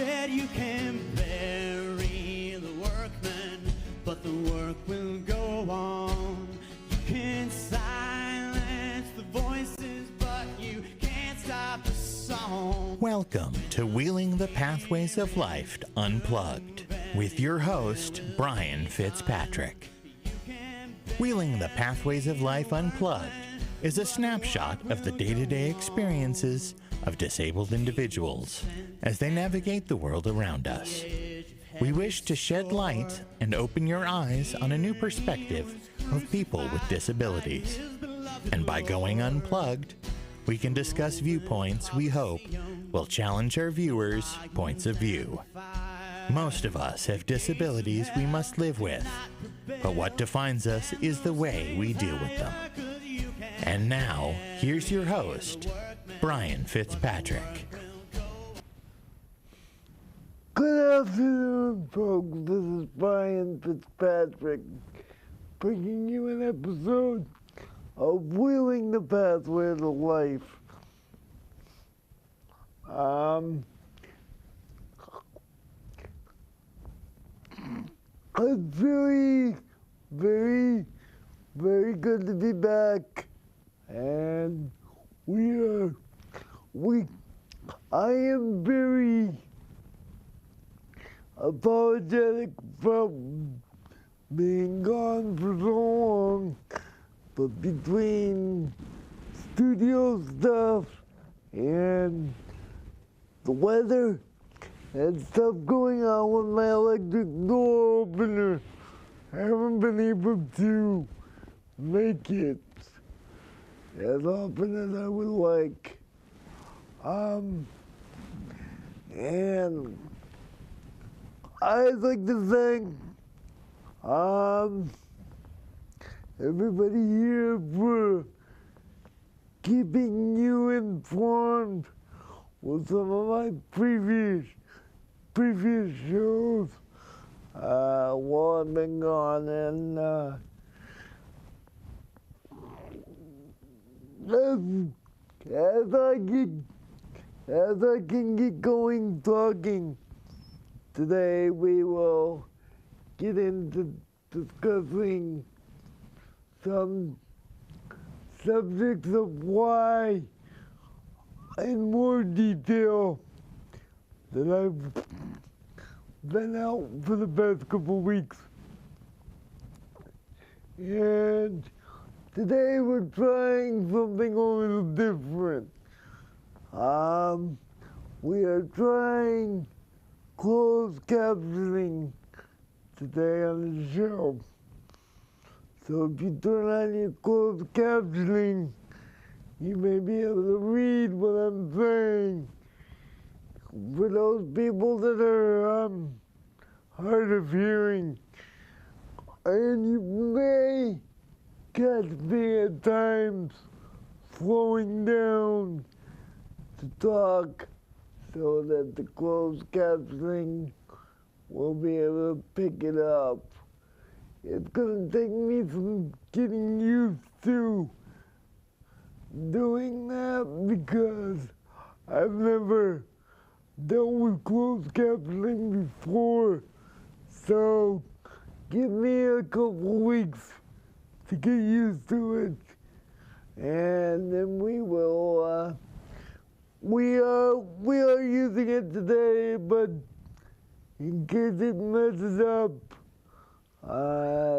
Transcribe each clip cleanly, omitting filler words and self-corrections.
Instead you can bury the workman, but the work will go on. You can silence the voices, but you can't stop the song. Welcome to Wheeling the Pathways of Life Unplugged with your host, Brain Fitzpatrick. Wheeling the Pathways of Life Unplugged is a snapshot of the day-to-day experiences of disabled individuals as they navigate the world around us. We wish to shed light and open your eyes on a new perspective of people with disabilities. And by going unplugged, we can discuss viewpoints we hope will challenge our viewers' points of view. Most of us have disabilities we must live with, but what defines us is the way we deal with them. And now, here's your host, Brain Fitzpatrick. Good afternoon, folks. This is Brain Fitzpatrick, bringing you an episode of Wheeling the Pathways of Life. It's very, very, very good to be back, and I am very apologetic for being gone for so long, but between studio stuff and the weather and stuff going on with my electric door opener, I haven't been able to make it as often as I would like. And I'd like to thank everybody here for keeping you informed with some of my previous shows while I've been gone, and as I can get going talking, today we will get into discussing some subjects of why, in more detail, that I've been out for the past couple of weeks. And today we're trying something a little different. We are trying closed captioning today on the show. So if you turn on your closed captioning, you may be able to read what I'm saying. For those people that are hard of hearing, and you may catch me at times slowing down to talk so that the closed captioning will be able to pick it up. It's going to take me some getting used to doing that because I've never dealt with closed captioning before. So give me a couple weeks to get used to it, and then we will. We are using it today, but in case it messes up,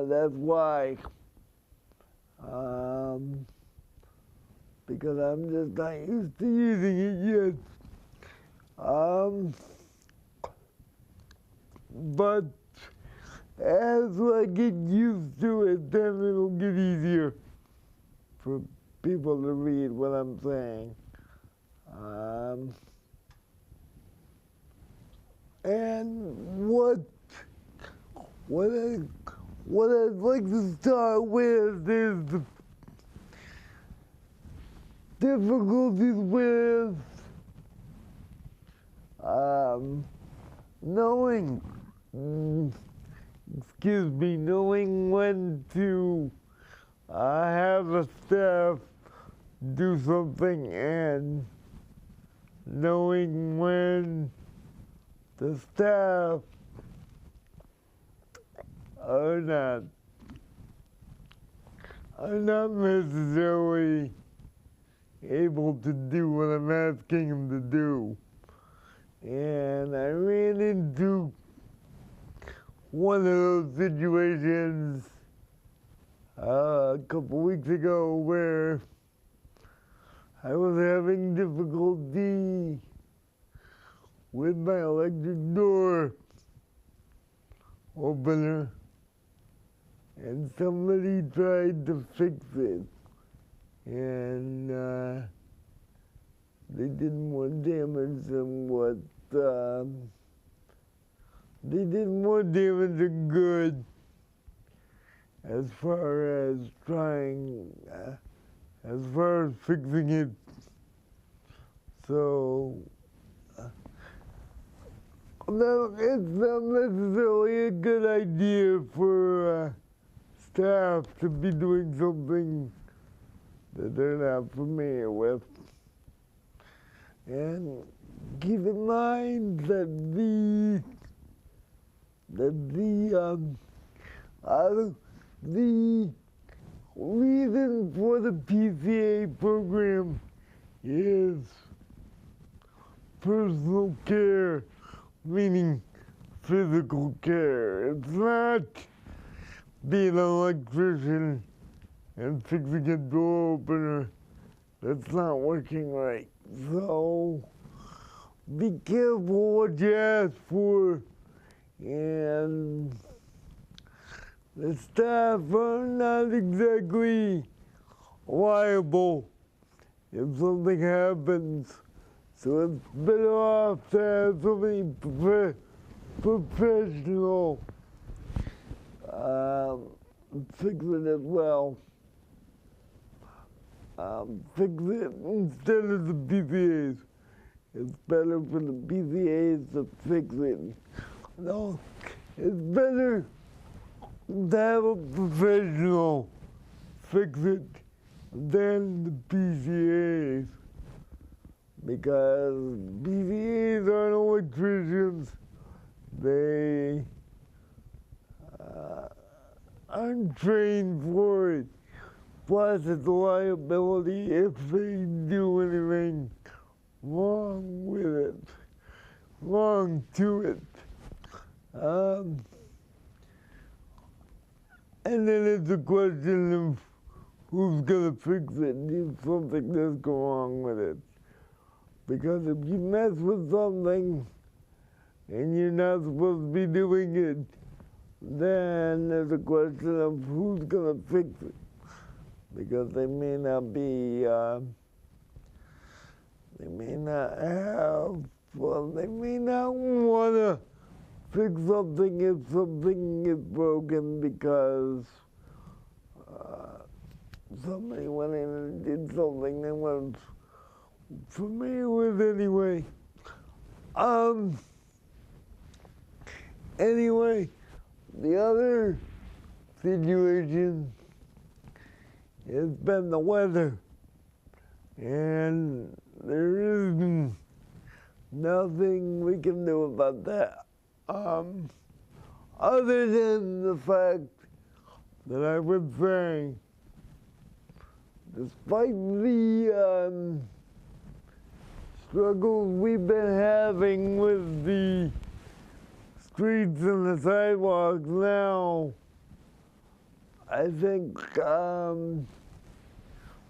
that's why. Because I'm just not used to using it yet. But as I get used to it, then it'll get easier for people to read what I'm saying. And what I'd like to start with is the difficulties with knowing when to have a staff do something and knowing when the staff are not necessarily able to do what I'm asking them to do. And I ran into one of those situations a couple weeks ago where I was having difficulty with my electric door opener, and somebody tried to fix it, and they did more damage than what they did more damage than good as far as as far as fixing it. So it's not necessarily a good idea for staff to be doing something that they're not familiar with. And keep in mind that the reason for the PCA program is personal care, meaning physical care. It's not being an electrician and fixing a door opener that's not working right. So be careful what you ask for, and the staff are not exactly liable if something happens. So it's better off to have somebody professional fix it as well. Fix it instead of the PCAs. It's better for the PCAs to fix it. No, it's better to have a professional fix it than the PCAs. Because PCAs aren't electricians. They aren't trained for it. Plus, it's a liability if they do anything wrong with it, wrong to it. And then it's a question of who's gonna fix it if something does go wrong with it. Because if you mess with something and you're not supposed to be doing it, then there's a question of who's gonna fix it. Because they may not be, they may not have, well, they may not wanna fix something if something is broken because somebody went in and did something they weren't familiar with anyway. Anyway, the other situation has been the weather, and there is nothing we can do about that. Other than the fact that I would say, despite the struggles we've been having with the streets and the sidewalks now, I think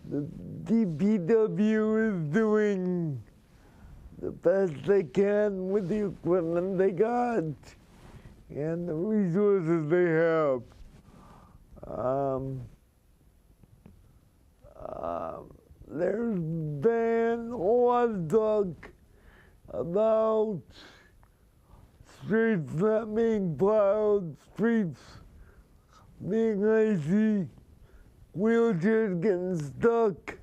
the DPW is doing the best they can with the equipment they got and the resources they have. There's been a lot of talk about streets not being plowed, streets being icy, wheelchairs getting stuck,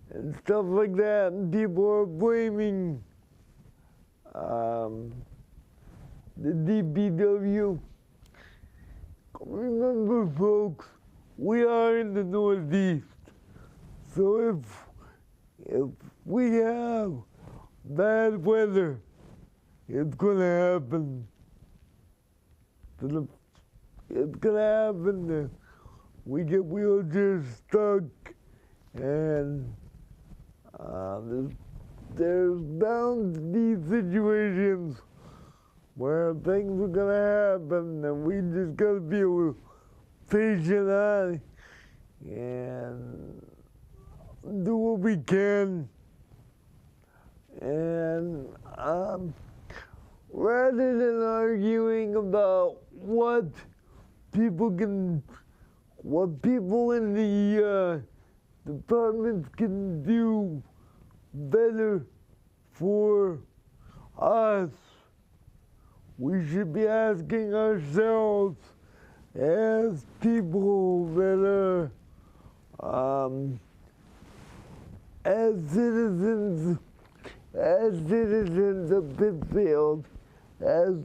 and stuff like that, and people are blaming the DPW. Remember, folks, we are in the Northeast, so if we have bad weather it's gonna happen. It's gonna happen that we get wheelchairs stuck, and there's bound to be situations where things are gonna happen, and we just gotta be able to patient on it and do what we can. And rather than arguing about what people in the departments can do better for us, we should be asking ourselves as people that are, as citizens of Pittsfield, as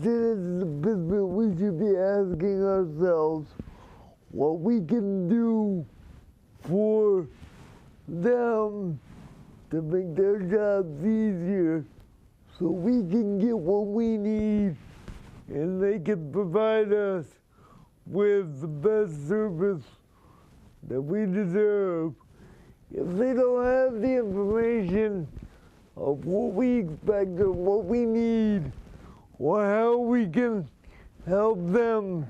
citizens of Pittsfield, we should be asking ourselves what we can do for them to make their jobs easier, so we can get what we need and they can provide us with the best service that we deserve. If they don't have the information of what we expect or what we need, or how we can help them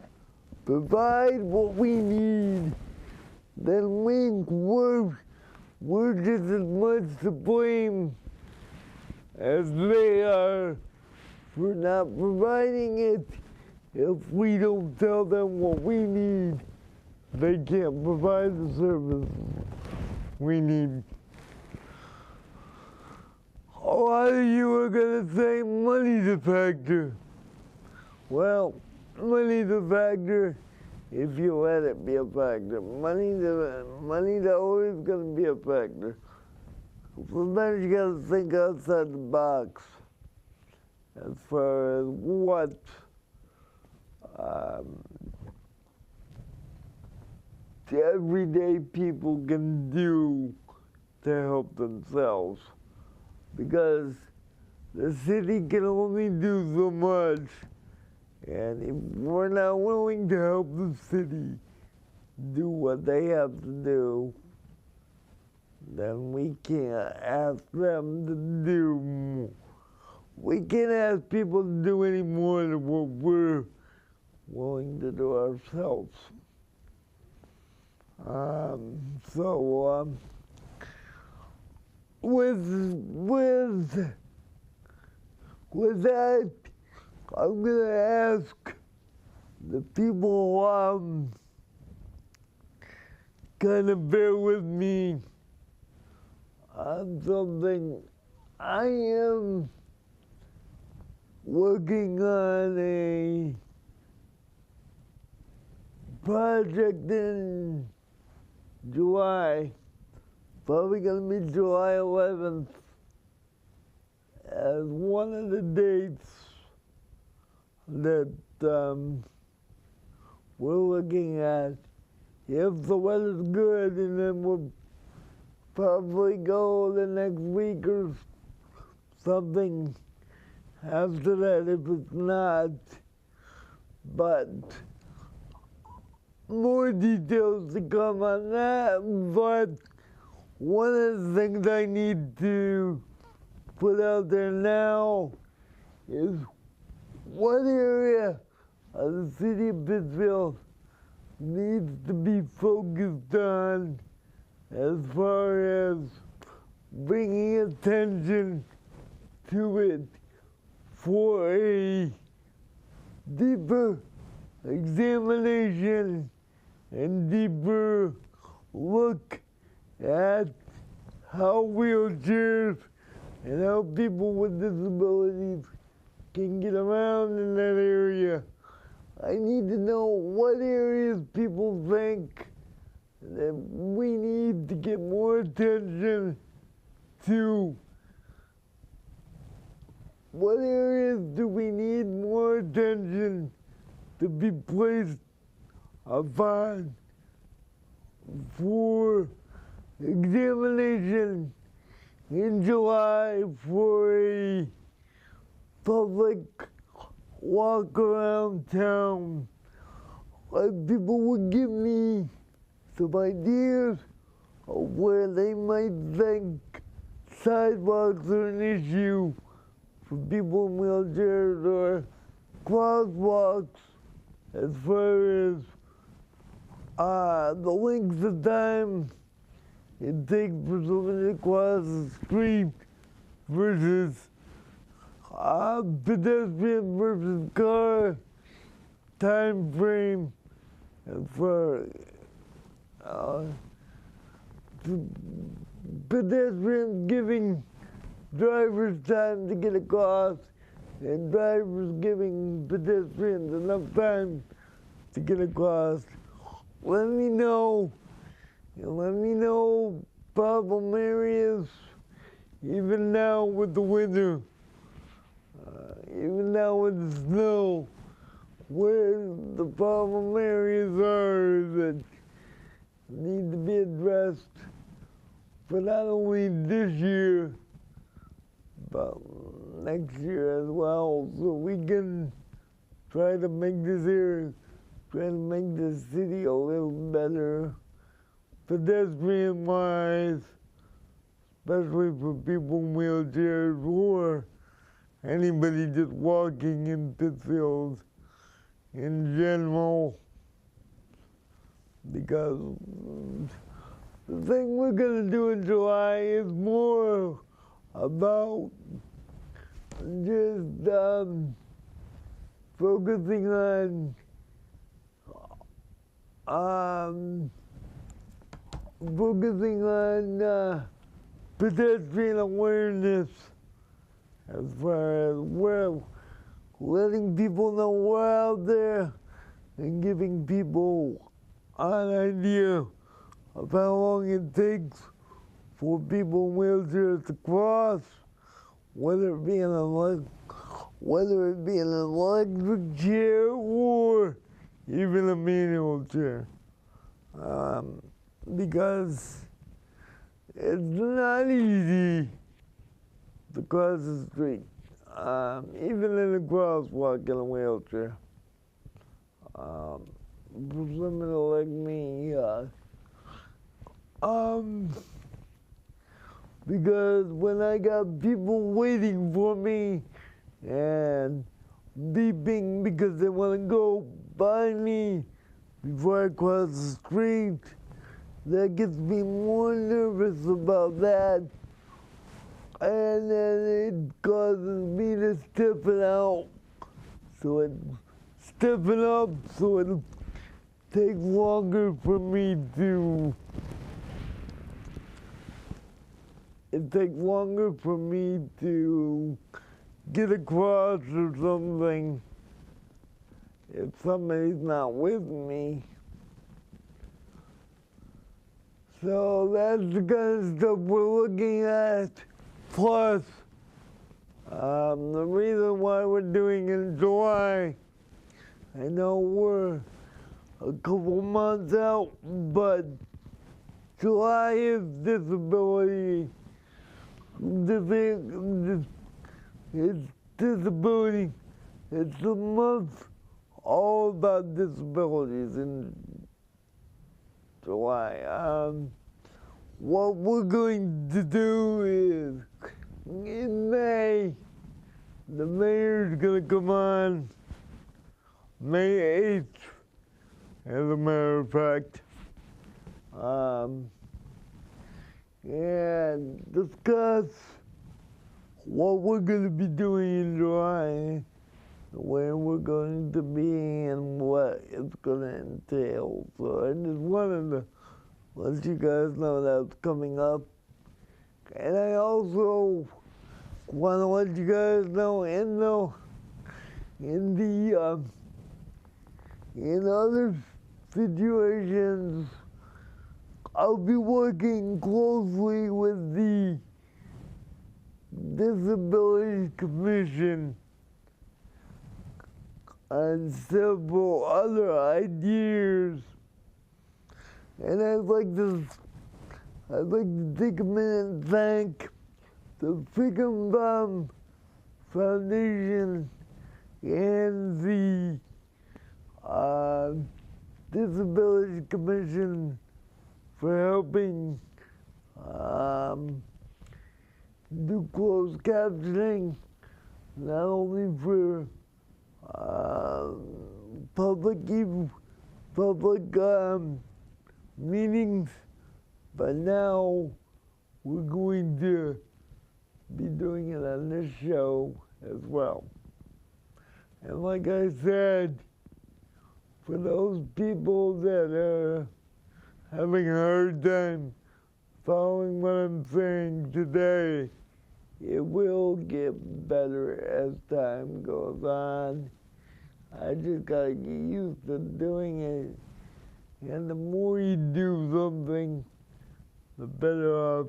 provide what we need, then we're just as much to blame as they are for not providing it. If we don't tell them what we need, they can't provide the service we need. A lot of you are gonna say money's a factor. Well, money's a factor if you let it be a factor. Money's always gonna be a factor. Sometimes you gotta think outside the box as far as what the everyday people can do to help themselves. Because the city can only do so much, and if we're not willing to help the city do what they have to do, then we can't ask them to do more. We can't ask people to do any more than what we're willing to do ourselves. With that, I'm gonna ask the people kind of bear with me on something. I am working on a project in July, probably gonna be July 11th, as one of the dates that we're looking at. If the weather's good, and then we'll probably go the next week or something after that if it's not. But more details to come on that. But one of the things I need to put out there now is what area of the city of Pittsfield needs to be focused on as far as bringing attention to it for a deeper examination and deeper look at how wheelchairs and how people with disabilities can get around in that area. I need to know what areas people think that we need to get more attention to. What areas do we need more attention to be placed upon for examination in July for a public walk around town. Like people would give me some ideas of where they might think sidewalks are an issue for people in wheelchairs or crosswalks as far as the length of time it takes for someone to cross the street versus pedestrian versus car time frame as far pedestrians giving drivers time to get across and drivers giving pedestrians enough time to get across. Let me know problem areas, even now with the winter, even now with the snow, where the problem areas are that need to be addressed for not only this year, but next year as well, so we can try to make this area, try to make this city a little better, pedestrian-wise, especially for people in wheelchairs or anybody just walking in Pittsfield in general, because the thing we're going to do in July is more about just focusing on pedestrian awareness, as far as we're letting people know we're out there and giving people an idea of how long it takes for people in wheelchairs to cross, whether it be an electric chair or even a manual chair, because it's not easy to cross the street, even in a crosswalk in a wheelchair. For someone like me, because when I got people waiting for me and beeping because they want to go by me before I cross the street, that gets me more nervous about that, and then it causes me to step it out. So it takes longer for me to get across or something if somebody's not with me. So that's the kind of stuff we're looking at. Plus, the reason why we're doing it in July, I know we're a couple months out, but July is disability. It's disability. It's a month all about disabilities in July. What we're going to do is, in May, the mayor's gonna come on May 8th, as a matter of fact, and discuss what we're gonna be doing in July, where we're going to be and what it's gonna entail. So I just wanted to let you guys know that's coming up. And I also want to let you guys know in other situations, I'll be working closely with the Disabilities Commission on several other ideas. And I'd like to take a minute and thank the Freedom Bomb Foundation and the Disabilities Commission for helping do closed captioning, not only for public meetings, but now we're going to be doing it on this show as well. And like I said, for those people that are having a hard time following what I'm saying today, it will get better as time goes on. I just gotta get used to doing it. And the more you do something, the better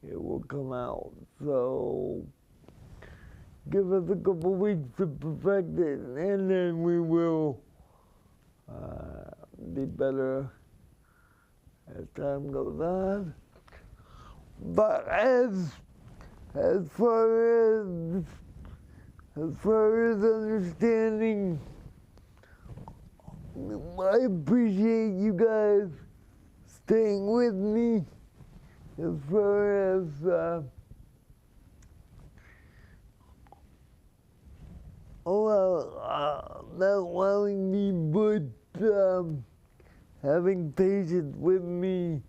it will come out. So give us a couple weeks to perfect it, and then we will be better as time goes on. But as far as understanding, I appreciate you guys staying with me as far as not allowing me, but having patience with me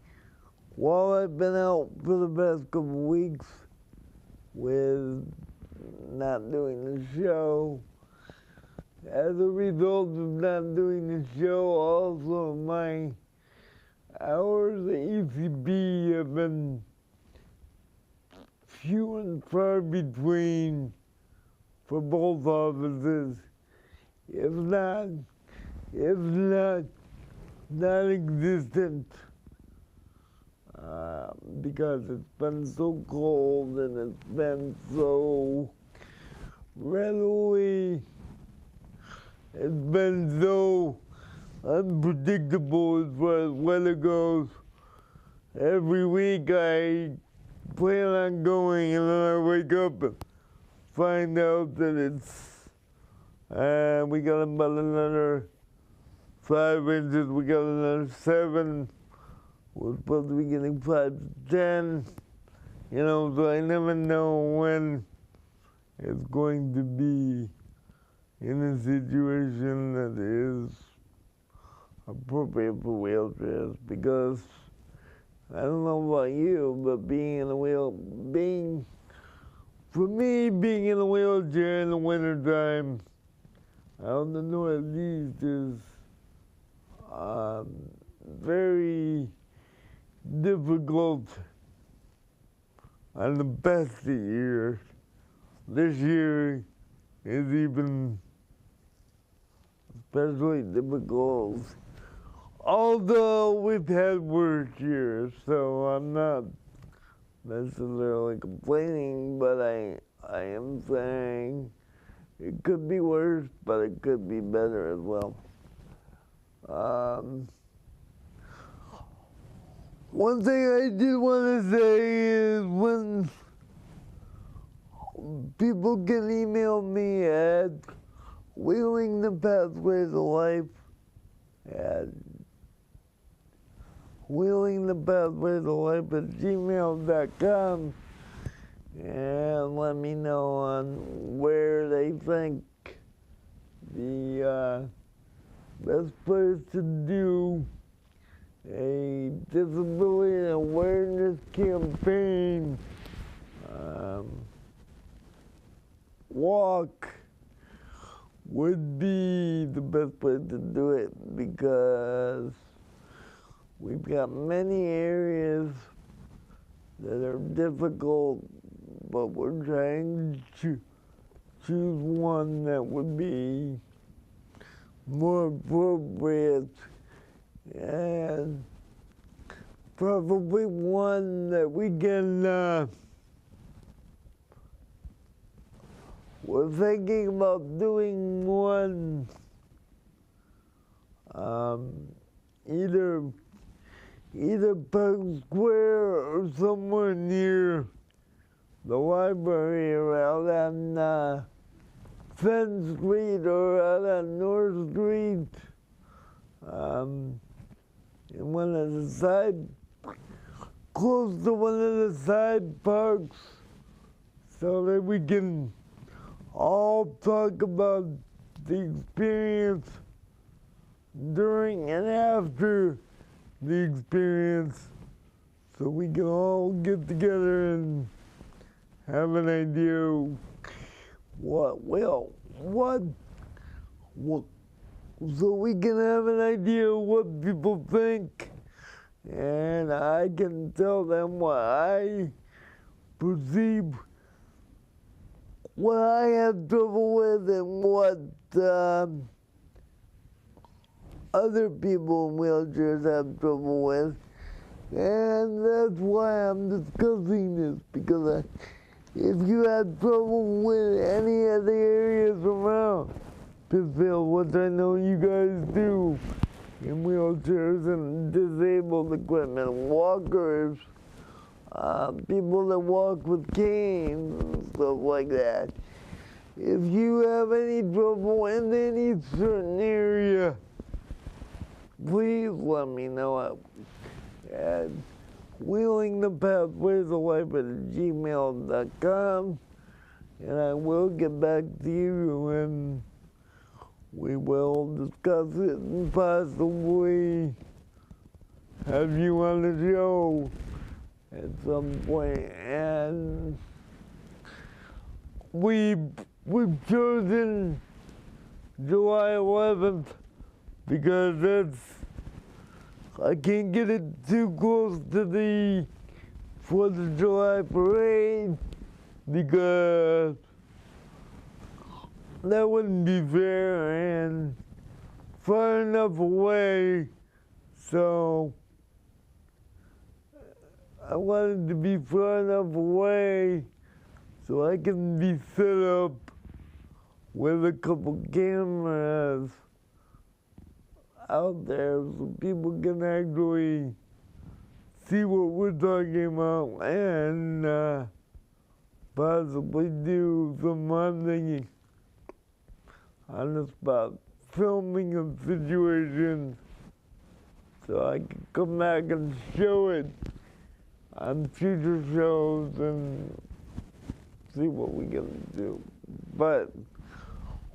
while I've been out for the past couple weeks with not doing the show. As a result of not doing the show, also my hours at ECB have been few and far between for both offices, if not non-existent, because it's been so cold and it's been so readily, it's been so unpredictable as far as weather goes. Every week I plan on going, and then I wake up and find out that we got about another 5 inches, we got another 7. We're supposed to be getting 5 to 10, so I never know when it's going to be in a situation that is appropriate for wheelchairs, because I don't know about you, but being in a wheelchair in the wintertime out in the Northeast is very difficult on the best of years. This year is even especially difficult, although we've had worse years, so I'm not necessarily complaining, but I am saying it could be worse, but it could be better as well. One thing I did want to say is when people can email me at wheelingthepathwaytolife at gmail.com and let me know on where they think the best place to do a disability awareness campaign walk would be the best place to do it, because we've got many areas that are difficult, but we're trying to choose one that would be more appropriate and probably one that we can we're thinking about doing one either either Park Square or somewhere near the library or out on Fenn Street or out on North Street. In one of the side, close to one of the side parks, so that we can all talk about the experience during and after the experience, so we can all get together and have an idea so we can have an idea of what people think, and I can tell them what I perceive, what I have trouble with, and what other people in wheelchairs have trouble with. And that's why I'm discussing this, because if you have trouble with any of the areas around Pittsfield, which I know you guys do, in wheelchairs and disabled equipment, walkers, people that walk with canes and stuff like that. If you have any trouble in any certain area, please let me know at wheelingthepathwaysoflife@gmail.com, and I will get back to you, and we will discuss it and possibly have you on the show at some point. And we've chosen July 11th because I can't get it too close to the 4th of July parade, because that wouldn't be fair and far enough away, so I wanted to be far enough away so I can be set up with a couple cameras out there so people can actually see what we're talking about and possibly do some hunting on the spot, filming of situations, so I can come back and show it on future shows and see what we can do. But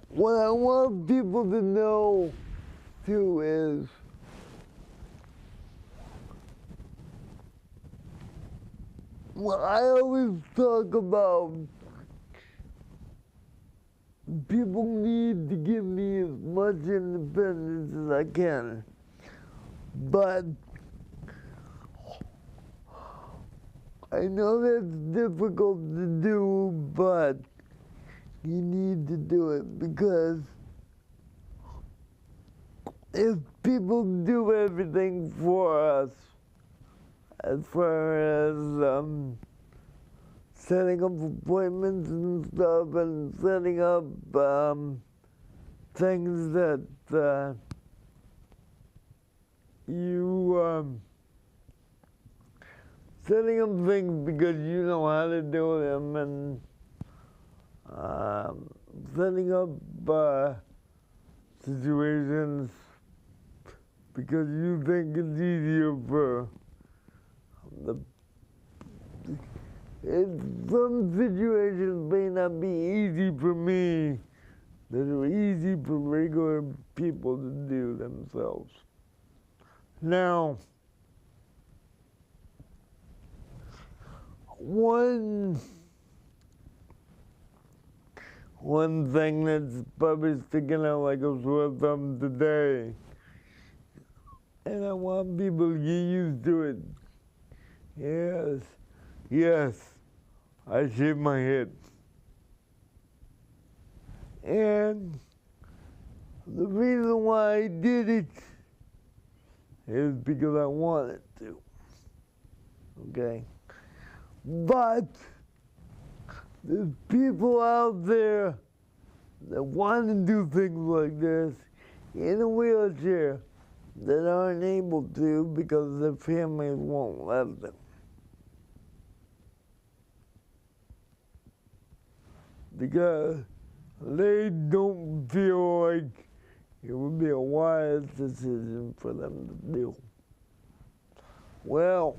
what I want people to know too is what I always talk about. People need to give me as much independence as I can, but I know that's difficult to do, but you need to do it, because if people do everything for us, as far as setting up appointments and stuff, and setting up things that setting up things because you know how to do them, and setting up situations because you think it's easier for some situations may not be easy for me that are easy for regular people to do themselves. Now, one thing that's probably sticking out like a sore thumb today, and I want people to get used to it. Yes, I shaved my head. And the reason why I did it is because I wanted to. Okay? But there's people out there that want to do things like this in a wheelchair, that aren't able to because their families won't let them. Because they don't feel like it would be a wise decision for them to do. Well,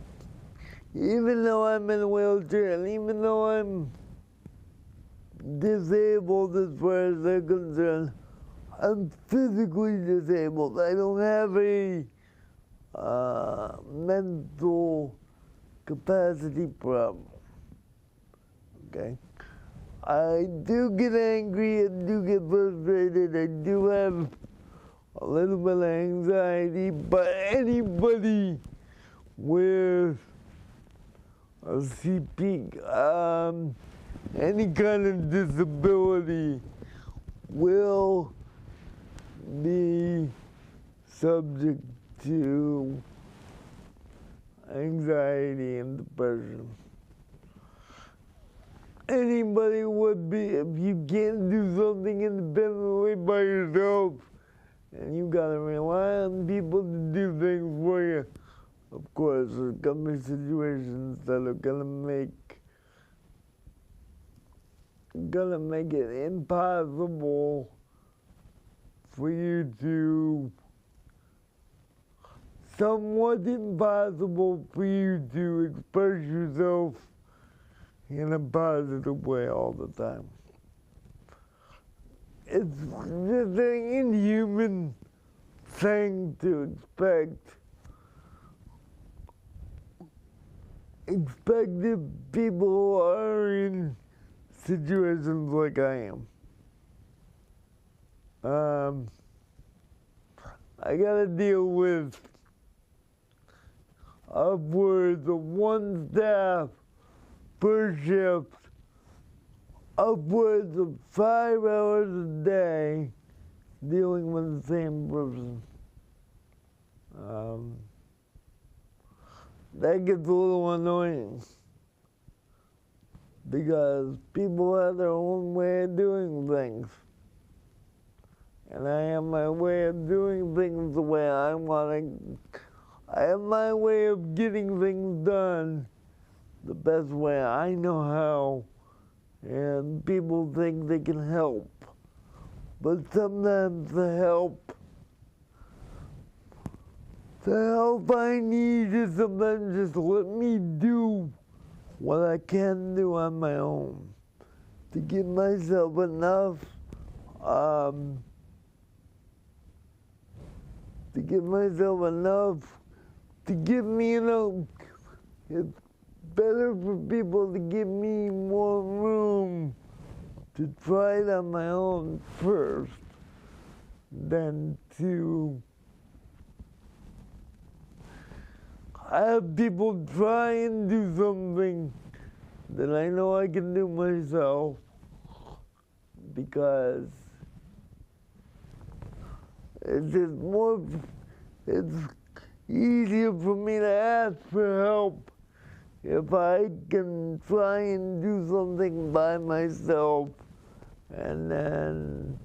even though I'm in a wheelchair and even though I'm disabled as far as they're concerned, I'm physically disabled. I don't have a mental capacity problem. Okay? I do get angry, I do get frustrated, I do have a little bit of anxiety, but anybody with a CP, any kind of disability will be subject to anxiety and depression. Anybody would be, if you can't do something independently by yourself, and you gotta rely on people to do things for you. Of course, there's gonna be situations that are gonna make it impossible for you to, somewhat impossible for you to express yourself in a positive way all the time. It's just an inhuman thing to expect if people who are in situations like I am. I gotta deal with upwards of one staff per shift, upwards of 5 hours a day, dealing with the same person. That gets a little annoying because people have their own way of doing things. And I have my way of doing things the way I want to. I have my way of getting things done the best way I know how. And people think they can help. But sometimes the help I need is sometimes just let me do what I can do on my own to give myself enough, to give me enough. It's better for people to give me more room to try it on my own first than to have people try and do something that I know I can do myself, because it's easier for me to ask for help if I can try and do something by myself and then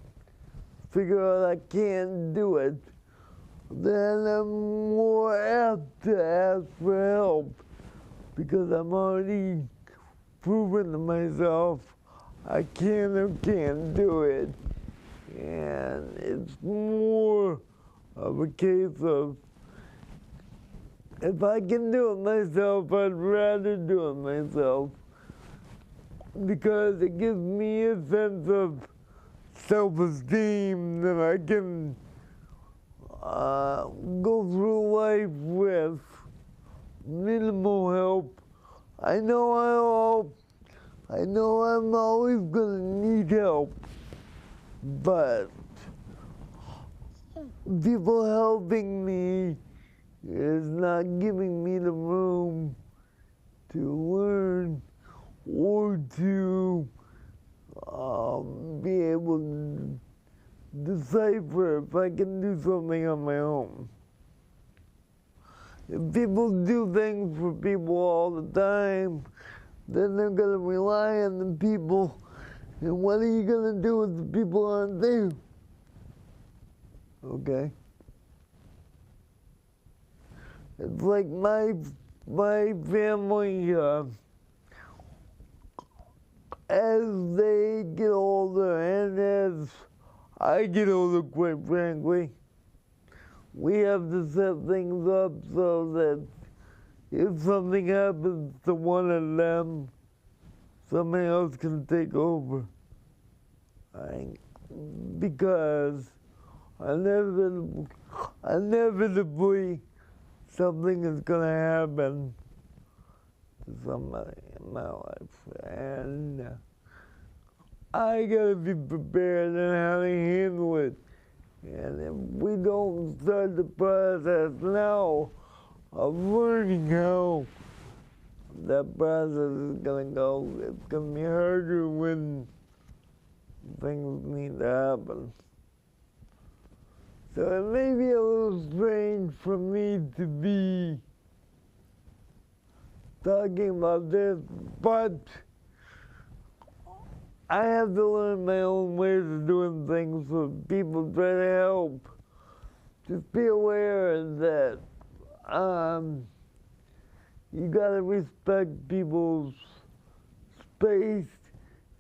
figure out I can't do it. Then I'm more apt to ask for help because I'm already proven to myself I can or can't do it. And it's more of a case of, if I can do it myself, I'd rather do it myself because it gives me a sense of self-esteem that I can go through life with minimal help. I know I'm always gonna need help, but people helping me is not giving me the room to learn or to be able to decipher if I can do something on my own. If people do things for people all the time, then they're going to rely on the people. And what are you going to do if the people aren't there? Okay? It's like my family, as they get older and as I get older, quite frankly, we have to set things up so that if something happens to one of them, somebody else can take over. Because inevitably something is going to happen to somebody in my life. And I got to be prepared on how to handle it. And if we don't start the process now of learning how that process is going to go, it's going to be harder when things need to happen. So it may be a little strange for me to be talking about this, but I have to learn my own ways of doing things so people try to help. Just be aware that you gotta respect people's space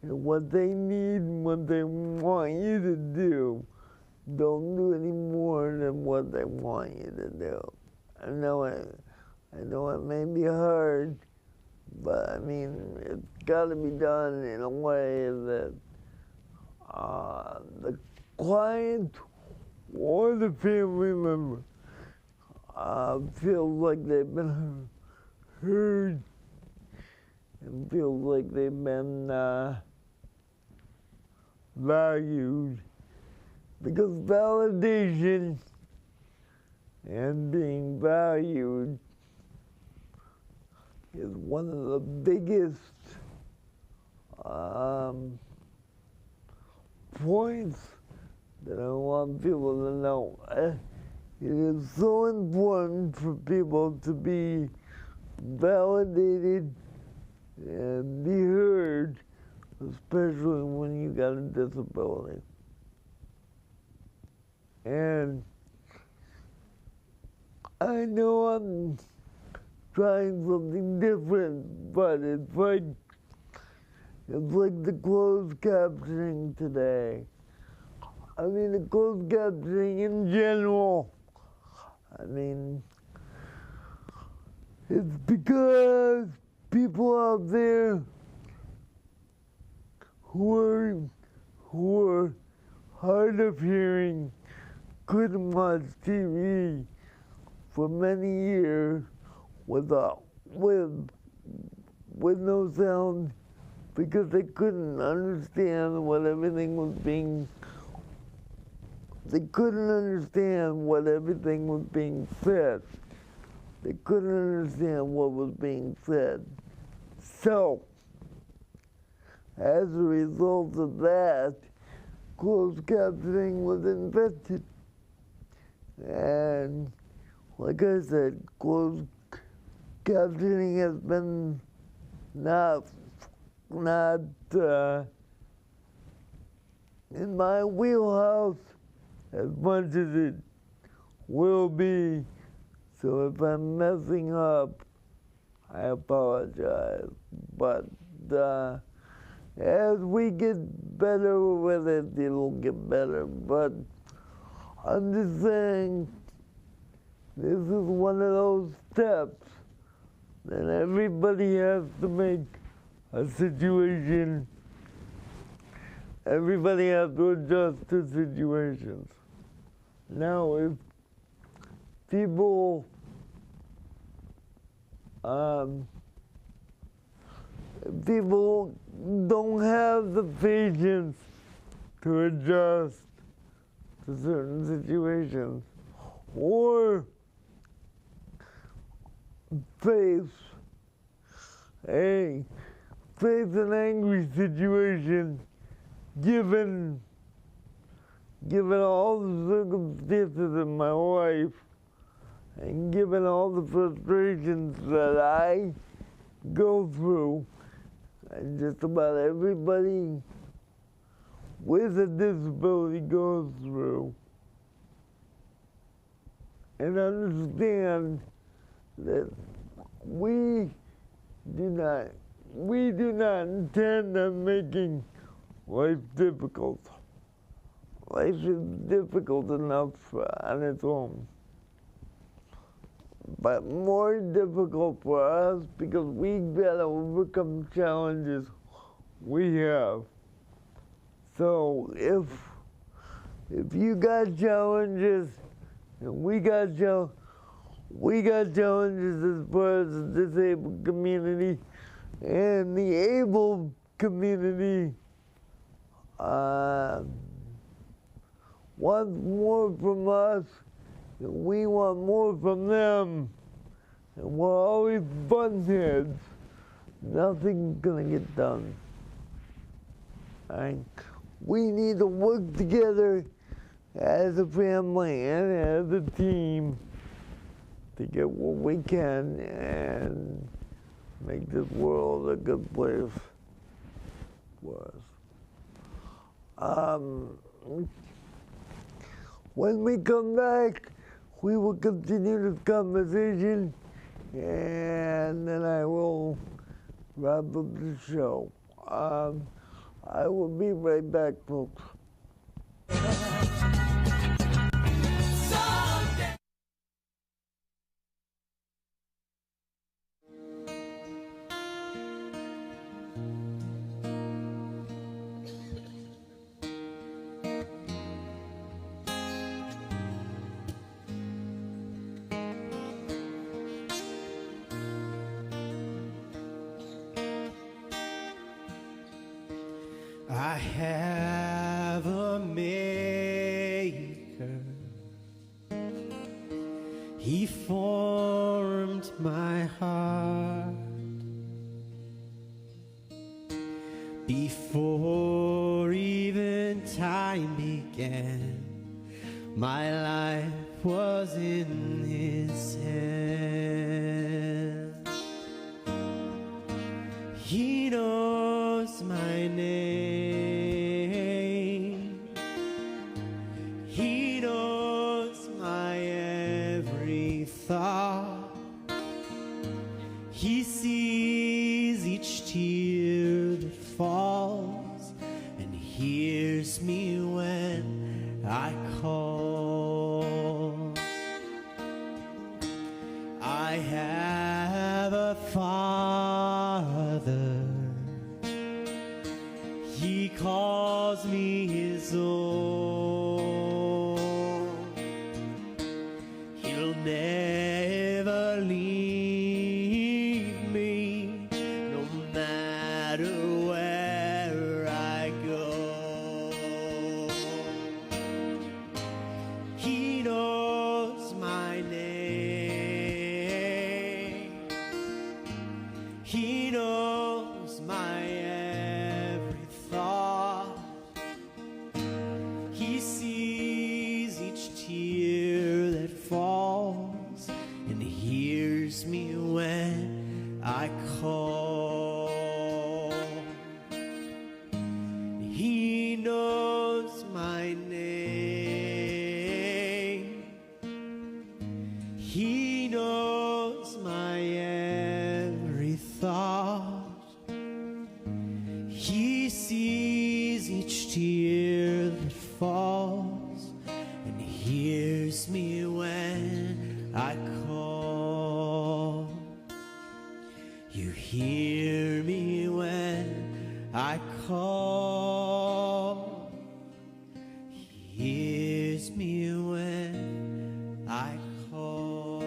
and what they need and what they want you to do. Don't do any more than what they want you to do. I know it may be hard, but I mean, it's gotta be done in a way that the client or the family member feels like they've been heard and feels like they've been valued. Because validation and being valued is one of the biggest points that I want people to know. It is so important for people to be validated and be heard, especially when you got a disability. And I know I'm trying something different, but it's like the closed captioning today. I mean, the closed captioning in general. I mean, it's because people out there who are hard of hearing couldn't watch TV for many years with no sound because they couldn't understand what everything was being. They couldn't understand what everything was being said. They couldn't understand what was being said. So, as a result of that, closed captioning was invented. And like I said, closed captioning has been not in my wheelhouse as much as it will be. So if I'm messing up, I apologize. But as we get better with it, it'll get better. But I'm just saying, this is one of those steps that everybody has to make a situation. Everybody has to adjust to situations. Now, if people don't have the patience to adjust to certain situations or face an angry situation given all the circumstances in my life and given all the frustrations that I go through, and just about everybody with a disability goes through, and understand that we do not intend on making life difficult. Life is difficult enough on its own, but more difficult for us because we've got to overcome challenges we have. So if you got challenges, and we got challenges as far as the disabled community and the able community wants more from us, and we want more from them, and we're always button heads. Nothing's gonna get done. We need to work together as a family and as a team to get what we can and make this world a good place for us. When we come back, we will continue this conversation, and then I will wrap up the show. I will be right back, folks. I have a maker. He formed my heart before even time began. My life was in his hands. He knows my name. He knows my every thought. He sees each tear that falls and hears me when I call. I have a Father. He calls me his own. He'll never leave me, no matter where I go. He knows my name. He knows my every thought. He sees each tear that falls and hears me when I call. He knows my name. He knows my every thought. He sees each tear that falls and hears me when I call. You hear me when I call. He hears me when I call.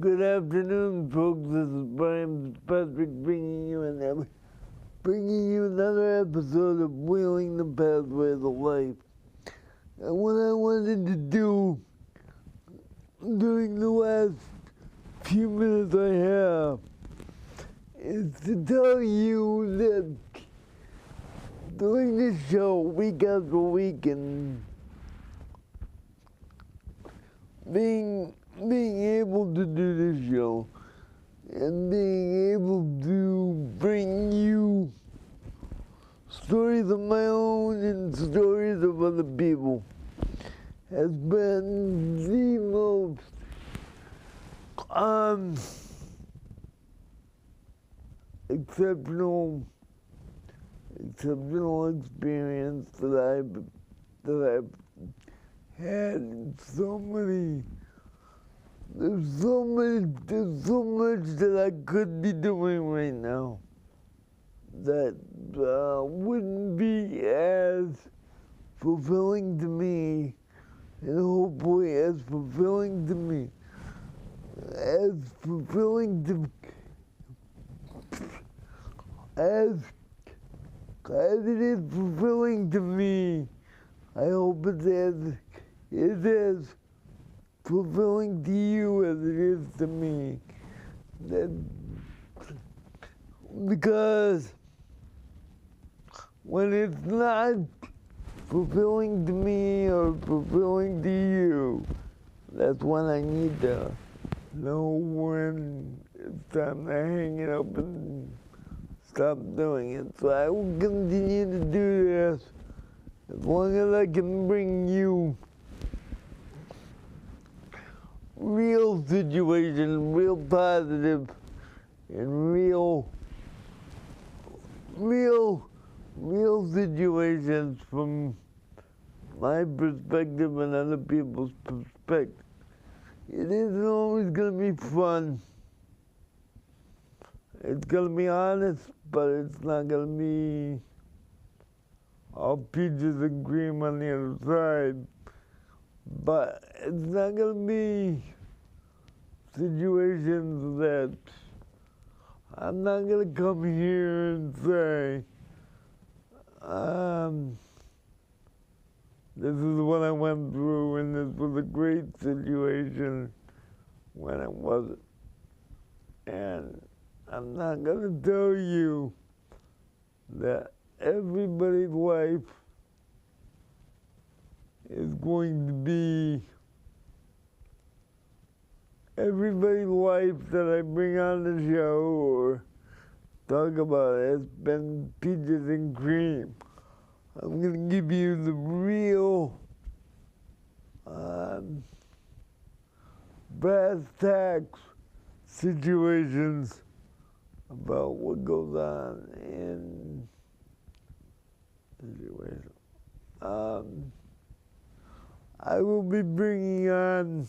Good afternoon, folks. This is Brain Fitzpatrick bringing you another episode of Wheeling the Pathways of Life. And what I wanted to do during the last few minutes I have is to tell you that doing this show week after week and being able to do this show and being able to bring you stories of my own and stories of other people has been the most exceptional experience that I've had. There's so much that I could be doing right now that wouldn't be as fulfilling to me, and hopefully as fulfilling to me, as it is fulfilling to me. I hope it is fulfilling to you as it is to me. Because when it's not fulfilling to me or fulfilling to you, that's when I need to know when it's time to hang it up and stop doing it. So I will continue to do this as long as I can bring you real situations, real positive, and real situations from my perspective and other people's perspective. It isn't always going to be fun. It's going to be honest, but it's not going to be all peaches and cream on the other side. But it's not going to be situations that I'm not going to come here and say, this is what I went through, and this was a great situation when it wasn't. And I'm not going to tell you that everybody's life is going to be, everybody's life that I bring on the show or talk about has been peaches and cream. I'm going to give you the real brass tacks situations about what goes on in situations. I will be bringing on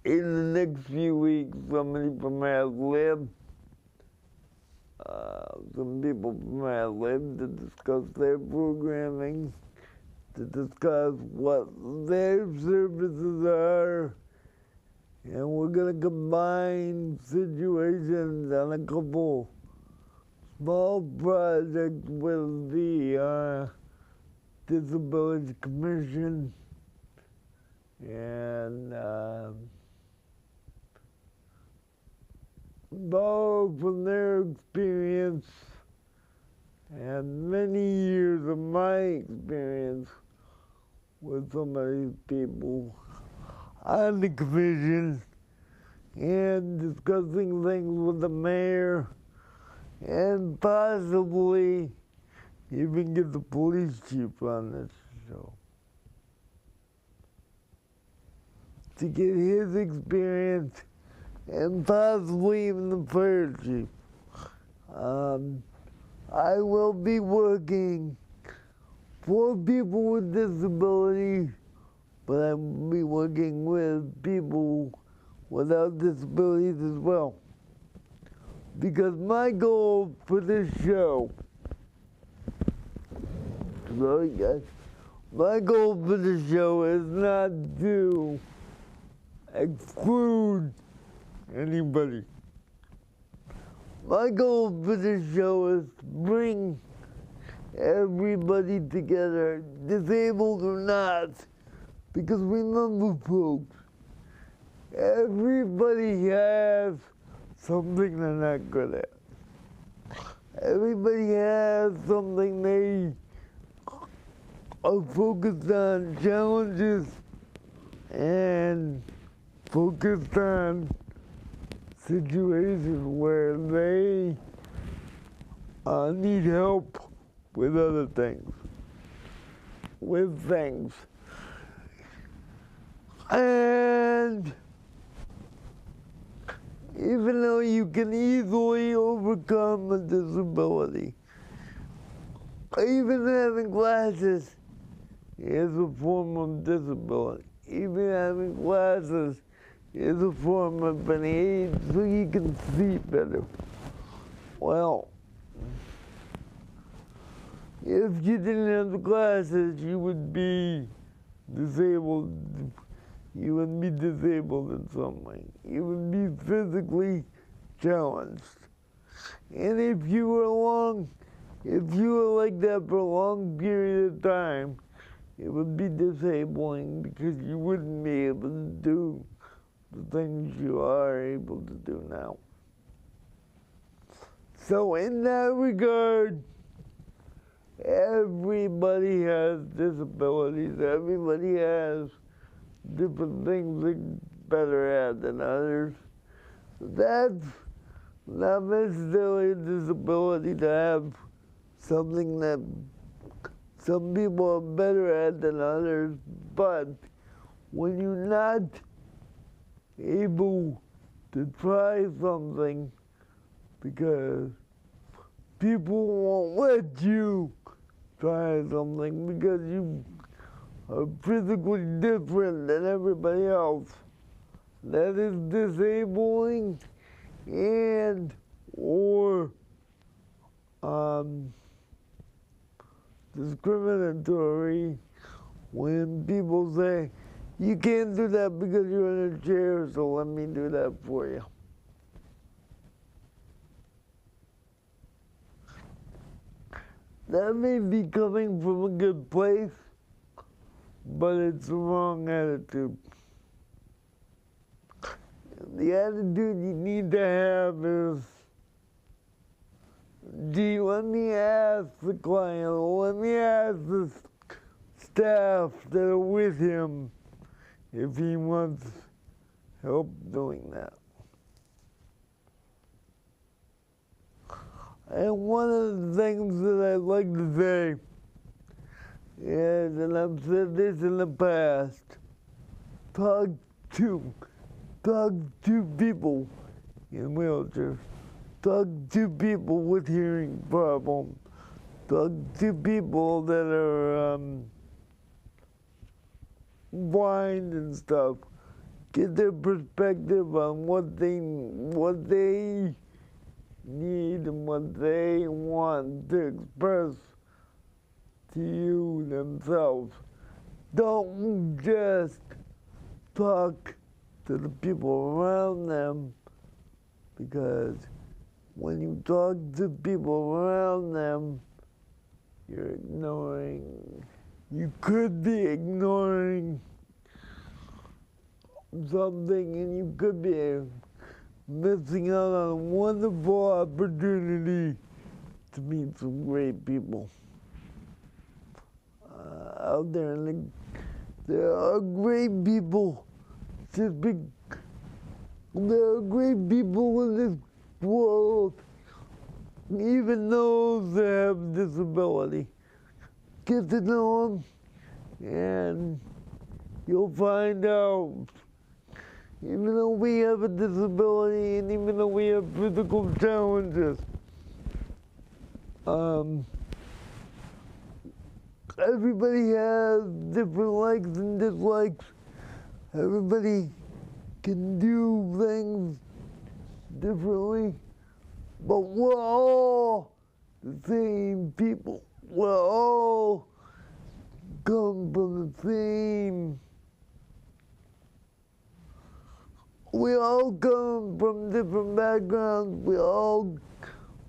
in the next few weeks somebody from Ad-Lib, some people from Ad-Lib to discuss their programming, to discuss what their services are, and we're going to combine situations on a couple small projects with the Disabilities Commission and borrow from their experience and many years of my experience with some of these people on the commission and discussing things with the mayor and possibly even get the police chief on this show to get his experience and possibly even the fire chief. I will be working for people with disabilities, but I will be working with people without disabilities as well. Because my goal for this show, sorry guys, my goal for this show is not to exclude anybody. My goal for this show is to bring everybody together, disabled or not, because remember folks, Everybody has something they're not good at. Everybody has something they are focused on, challenges, and focused on situations where they need help with other things, And even though you can easily overcome a disability, even having glasses is a form of disability. Even having glasses is a form of an aid so you can see better. Well, if you didn't have the glasses, you would be disabled. You would be disabled in some way. You would be physically challenged. And if you were like that for a long period of time, it would be disabling because you wouldn't be able to do the things you are able to do now. So in that regard, everybody has disabilities. Everybody has different things they're better at than others. That's not necessarily a disability to have something that some people are better at than others, but when you're not able to try something because people won't let you try something because you are physically different than everybody else, that is disabling and or discriminatory when people say, you can't do that because you're in a chair, so let me do that for you. That may be coming from a good place, but it's the wrong attitude. The attitude you need to have is, gee, let me ask the client, let me ask the staff that are with him if he wants help doing that. And one of the things that I'd like to say is, and I've said this in the past, talk to people in wheelchairs, talk to people with hearing problems, talk to people that are blind and stuff. Get their perspective on what they need and what they want to express to you themselves. Don't just talk to the people around them, because when you talk to people around them, you could be ignoring something, and you could be missing out on a wonderful opportunity to meet some great people out there. And there are great people. There are great people in this world, even those that have disability. Get to know them, and you'll find out, even though we have a disability and even though we have physical challenges, everybody has different likes and dislikes. Everybody can do things differently, but we're all the same people. We all come from the same. We all come from different backgrounds.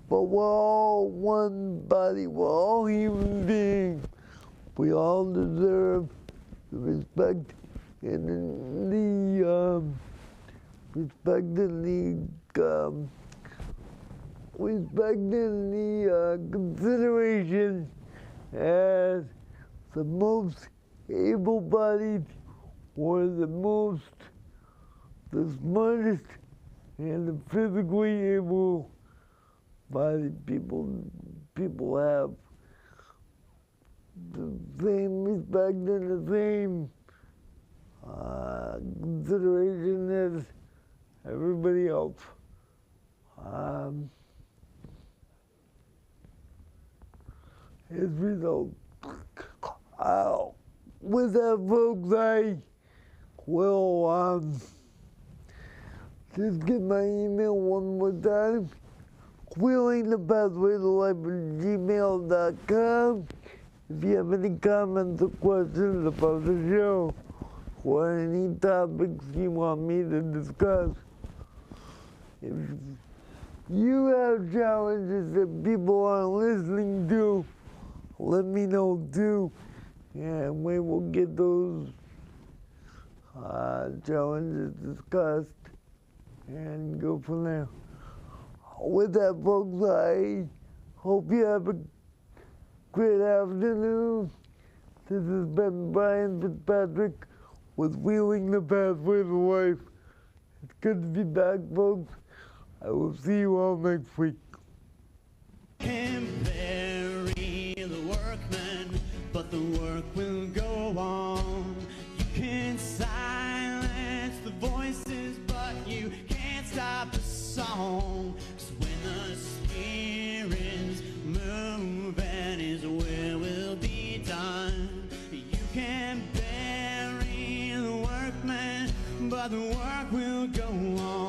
But we're all one body. We're all human beings. We all deserve the respect and the respecting the consideration as the most able-bodied or the smartest and the physically able-bodied people have the same respect and the same consideration as everybody else. As a result, with that, folks, I will just get my email one more time. wheelingthepathwaytolife@gmail.com. If you have any comments or questions about the show or any topics you want me to discuss, if you have challenges that people aren't listening to, let me know too, and we will get those challenges discussed and go from there. With that, folks, I hope you have a great afternoon. This has been Brian Fitzpatrick with Wheeling the Pathway to Life. It's good to be back, folks. I will see you all next week. Can bury the workman, but the work will go on. You can silence the voices, but you can't stop the song. 'Cause when the spirits move, and His will be done. You can bury the workman, but the work will go on.